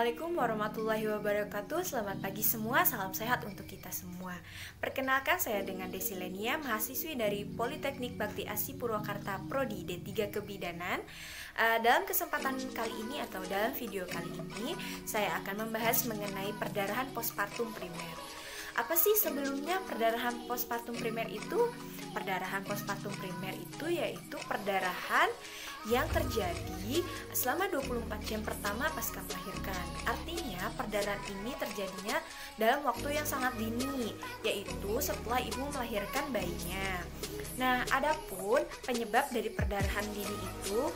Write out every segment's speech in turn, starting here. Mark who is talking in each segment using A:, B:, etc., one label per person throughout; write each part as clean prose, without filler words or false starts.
A: Assalamualaikum warahmatullahi wabarakatuh. Selamat pagi semua, salam sehat untuk kita semua. Perkenalkan, saya dengan Desi Lenia, mahasiswi dari Politeknik Bakti Asi Purwakarta Prodi D3 Kebidanan. Dalam kesempatan kali ini atau dalam video kali ini, saya akan membahas mengenai perdarahan postpartum primer. Apa sih sebelumnya perdarahan postpartum primer itu? Perdarahan postpartum primer itu yaitu perdarahan yang terjadi selama 24 jam pertama pasca melahirkan. Artinya perdarahan ini terjadinya dalam waktu yang sangat dini, yaitu setelah ibu melahirkan bayinya. Nah, adapun penyebab dari perdarahan dini itu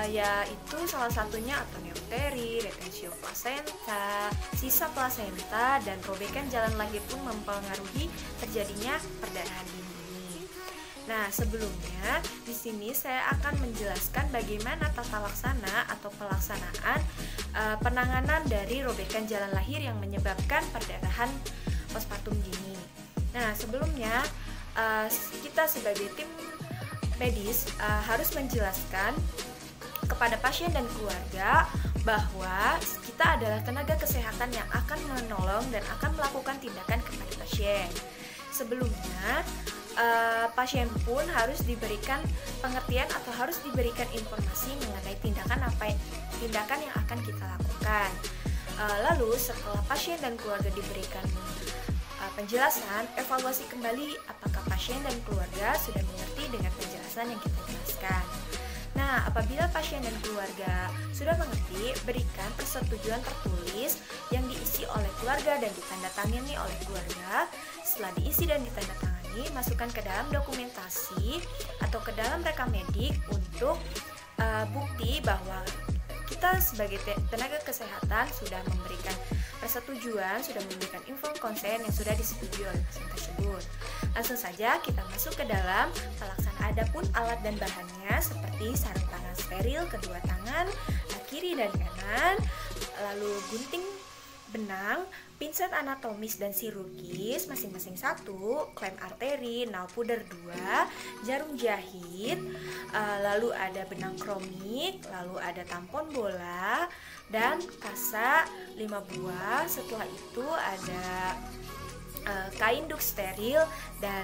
A: yaitu salah satunya atoneuterin, retensio plasenta, sisa plasenta, dan robekan jalan lahir pun mempengaruhi terjadinya perdarahan dini. Nah, sebelumnya di sini saya akan menjelaskan bagaimana tata laksana atau pelaksanaan penanganan dari robekan jalan lahir yang menyebabkan perdarahan postpartum dini. Nah, sebelumnya kita sebagai tim medis harus menjelaskan kepada pasien dan keluarga bahwa kita adalah tenaga kesehatan yang akan menolong dan akan melakukan tindakan kepada pasien. Sebelumnya, pasien pun harus diberikan pengertian atau harus diberikan informasi mengenai tindakan yang akan kita lakukan. Lalu setelah pasien dan keluarga diberikan penjelasan, evaluasi kembali apakah pasien dan keluarga sudah mengerti dengan penjelasan yang kita jelaskan. Nah, apabila pasien dan keluarga sudah mengerti, berikan persetujuan tertulis yang diisi oleh keluarga dan ditandatangani oleh keluarga. Setelah diisi dan ditandatangani, masukkan ke dalam dokumentasi atau ke dalam rekam medik untuk bukti bahwa kita sebagai tenaga kesehatan sudah memberikan persetujuan, sudah memberikan inform konsen yang sudah disetujui oleh pasien tersebut. Langsung saja kita masuk ke dalam pelaksanaan. Adapun alat dan bahannya seperti sarung tangan steril kedua tangan, kiri dan kanan, lalu gunting benang, pinset anatomis dan chirurgis masing-masing 1, klem arteri, nail puder 2, jarum jahit, lalu ada benang kromik, lalu ada tampon bola dan kasa 5 buah. Setelah itu ada kain duk steril dan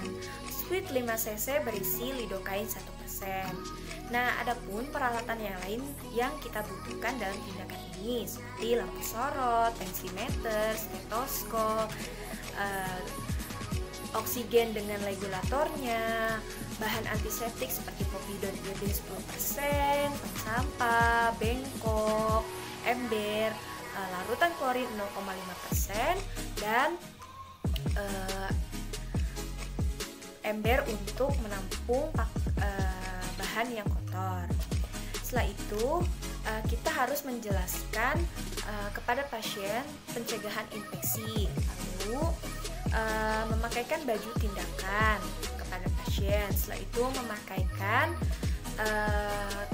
A: squid 5 cc berisi lidokain 1%. Nah, adapun peralatan yang lain yang kita butuhkan dalam tindakan ini seperti lampu sorot, tensimeter, stetoskop, oksigen dengan regulatornya, bahan antiseptik seperti povidone iodin 10%, tong sampah, bengkok, ember, larutan klorin 0,5%, dan ember untuk menampung bahan yang kotor. Setelah itu kita harus menjelaskan kepada pasien pencegahan infeksi, lalu memakaikan baju tindakan kepada pasien. Setelah itu memakaikan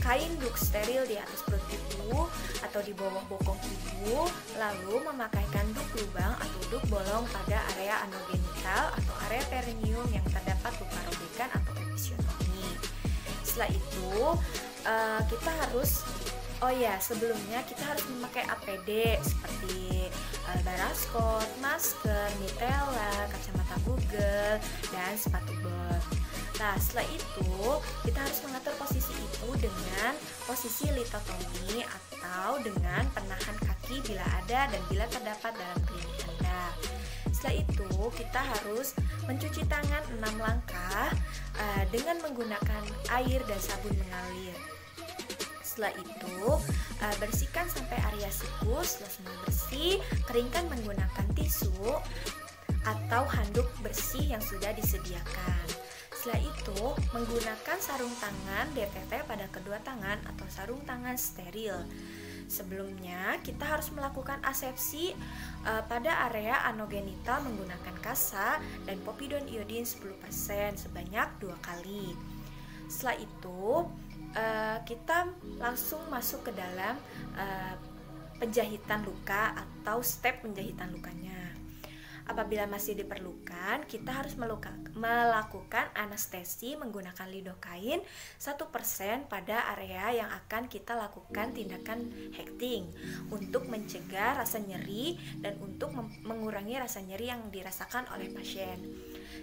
A: kain duk steril di atas perut ibu atau di bawah bokong ibu, lalu memakaikan duk lubang atau duk bolong pada area anogenital atau area perineum yang terdapat luka robekan atau episiotomi. Setelah itu kita harus sebelumnya kita harus memakai APD seperti baraskot, masker, mitela, kacamata Google, dan sepatu bot. Nah, setelah itu kita harus mengatur posisi ibu dengan posisi litotomi atau dengan penahan kaki bila ada dan bila terdapat dalam klinik Anda. Setelah itu kita harus mencuci tangan 6 langkah dengan menggunakan air dan sabun mengalir. Setelah itu bersihkan sampai area sikus. Setelah semua bersih, keringkan menggunakan tisu atau handuk bersih yang sudah disediakan. Setelah itu, menggunakan sarung tangan DTT pada kedua tangan atau sarung tangan steril. Sebelumnya, kita harus melakukan asepsi pada area anogenital menggunakan kasa dan povidone iodin 10% sebanyak 2 kali. Setelah itu, kita langsung masuk ke dalam penjahitan luka atau step penjahitan lukanya. Apabila masih diperlukan, kita harus melakukan anestesi menggunakan lidokain 1% pada area yang akan kita lakukan tindakan hekting untuk mencegah rasa nyeri dan untuk mengurangi rasa nyeri yang dirasakan oleh pasien.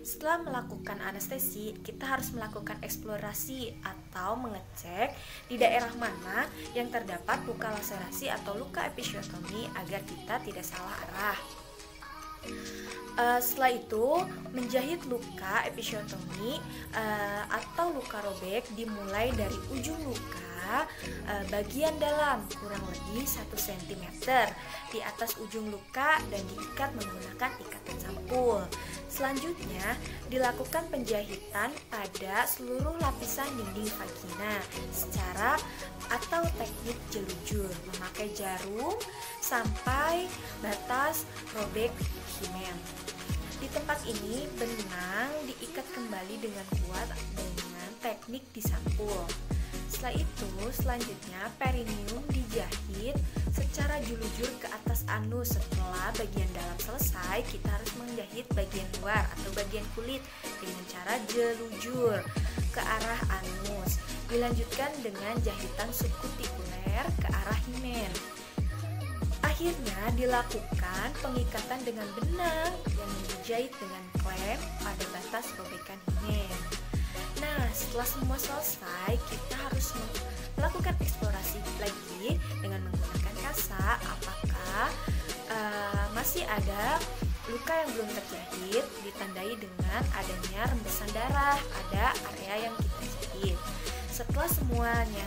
A: Setelah melakukan anestesi, kita harus melakukan eksplorasi atau mengecek di daerah mana yang terdapat luka laserasi atau luka episiotomi agar kita tidak salah arah. Setelah itu, menjahit luka episiotomi atau luka robek dimulai dari ujung luka bagian dalam kurang lebih 1 cm di atas ujung luka dan diikat menggunakan ikatan sampul. Selanjutnya, dilakukan penjahitan pada seluruh lapisan dinding vagina secara atau teknik jelujur memakai jarum sampai batas robek himen. Di tempat ini, benang diikat kembali dengan kuat dengan teknik disampul. Setelah itu, selanjutnya perineum dijahit secara julujur ke atas anus. Setelah bagian dalam selesai, kita harus menjahit bagian luar atau bagian kulit dengan cara jelujur ke arah anus. Dilanjutkan dengan jahitan subkutikuler ke arah himen. Akhirnya dilakukan pengikatan dengan benang yang dijahit dengan klem pada batas robekan himen. Nah, setelah semua selesai, kita harus melakukan eksplorasi lagi dengan menggunakan kasa apakah masih ada luka yang belum terjahit, ditandai dengan adanya rembesan darah pada area yang kita jahit. Setelah semuanya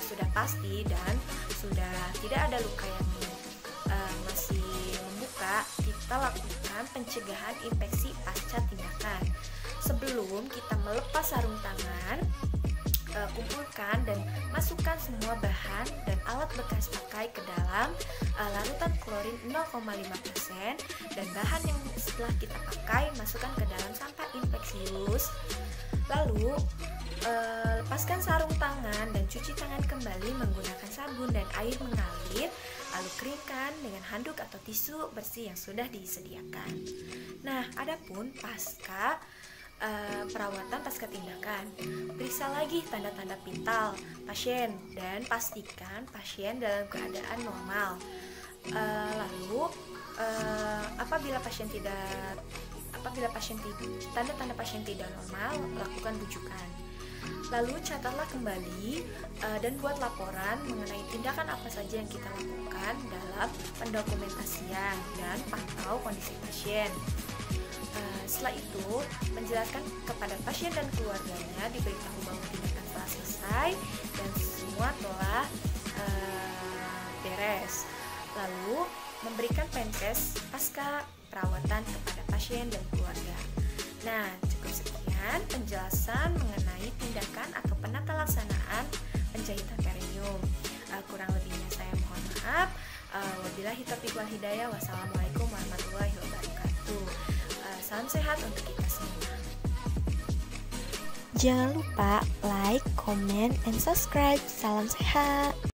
A: sudah pasti dan sudah tidak ada luka yang masih membuka, kita lakukan pencegahan infeksi pasca tindakan. Sebelum kita melepas sarung tangan, kumpulkan dan masukkan semua bahan dan alat bekas pakai ke dalam larutan klorin 0,5% dan bahan yang setelah kita pakai masukkan ke dalam sampah infeksius. Lalu lepaskan sarung tangan dan cuci tangan kembali menggunakan sabun dan air mengalir. Lalu keringkan dengan handuk atau tisu bersih yang sudah disediakan. Nah, adapun perawatan pasca tindakan, periksa lagi tanda-tanda vital pasien dan pastikan pasien dalam keadaan normal. Lalu apabila tanda-tanda pasien tidak normal, lakukan rujukan. Lalu catatlah kembali dan buat laporan mengenai tindakan apa saja yang kita lakukan dalam pendokumentasian dan pantau kondisi pasien. Setelah itu, menjelaskan kepada pasien dan keluarganya, diberitahu bahwa tindakan telah selesai dan semua telah beres. Lalu, memberikan penkes pasca perawatan kepada pasien dan keluarga. Nah, cukup sekian penjelasan mengenai tindakan atau penata laksanaan penjahitan perineum. Kurang lebihnya saya mohon maaf. Wabillahi taufiq wal hidayah. Wassalamualaikum warahmatullahi wabarakatuh. Salam sehat untuk kita semua.
B: Jangan lupa like, comment, and subscribe. Salam sehat.